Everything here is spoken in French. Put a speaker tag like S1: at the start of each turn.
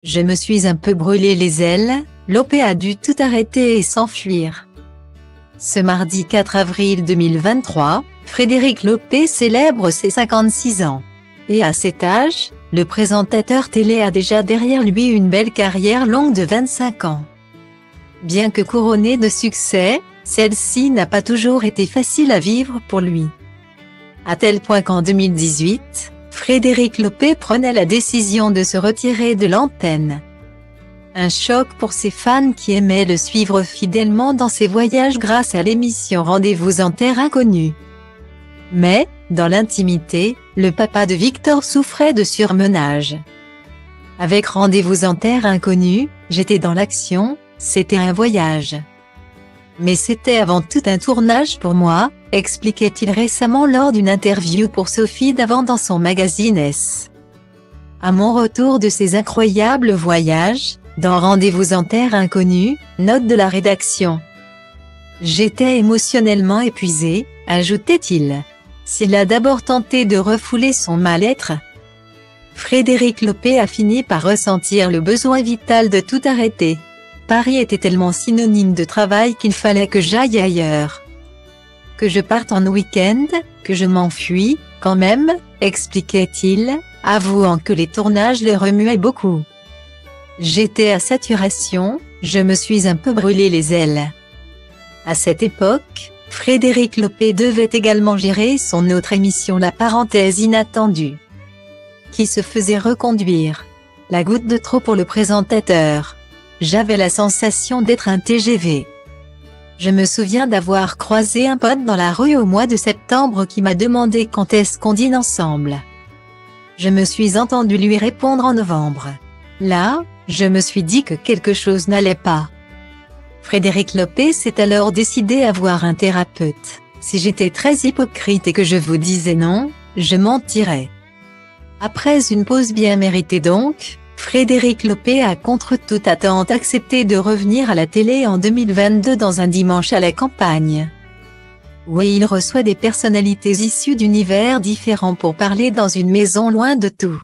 S1: Je me suis un peu brûlé les ailes, Lopé a dû tout arrêter et s'enfuir. Ce mardi 4 avril 2023, Frédéric Lopé célèbre ses 56 ans. Et à cet âge, le présentateur télé a déjà derrière lui une belle carrière longue de 25 ans. Bien que couronnée de succès, celle-ci n'a pas toujours été facile à vivre pour lui. À tel point qu'en 2018, Frédéric Lopé prenait la décision de se retirer de l'antenne. Un choc pour ses fans qui aimaient le suivre fidèlement dans ses voyages grâce à l'émission Rendez-vous en Terre Inconnue. Mais, dans l'intimité, le papa de Victor souffrait de surmenage. Avec Rendez-vous en Terre Inconnue, j'étais dans l'action, c'était un voyage. Mais c'était avant tout un tournage pour moi, expliquait-il récemment lors d'une interview pour Sophie Davant dans son magazine S. À mon retour de ces incroyables voyages, dans Rendez-vous en Terre Inconnue, note de la rédaction. J'étais émotionnellement épuisé, ajoutait-il. S'il a d'abord tenté de refouler son mal-être, Frédéric Lopé a fini par ressentir le besoin vital de tout arrêter. Paris était tellement synonyme de travail qu'il fallait que j'aille ailleurs. Que je parte en week-end, que je m'enfuis, quand même, expliquait-il, avouant que les tournages le remuaient beaucoup. J'étais à saturation, je me suis un peu brûlé les ailes. À cette époque, Frédéric Lopé devait également gérer son autre émission La Parenthèse Inattendue, qui se faisait reconduire. La goutte de trop pour le présentateur. J'avais la sensation d'être un TGV. Je me souviens d'avoir croisé un pote dans la rue au mois de septembre qui m'a demandé quand est-ce qu'on dîne ensemble. Je me suis entendu lui répondre en novembre. Là, je me suis dit que quelque chose n'allait pas. Frédéric Lopé s'est alors décidé à voir un thérapeute. Si j'étais très hypocrite et que je vous disais non, je mentirais. Après une pause bien méritée donc, Frédéric Lopé a contre toute attente accepté de revenir à la télé en 2022 dans Un dimanche à la campagne, où il reçoit des personnalités issues d'univers différents pour parler dans une maison loin de tout.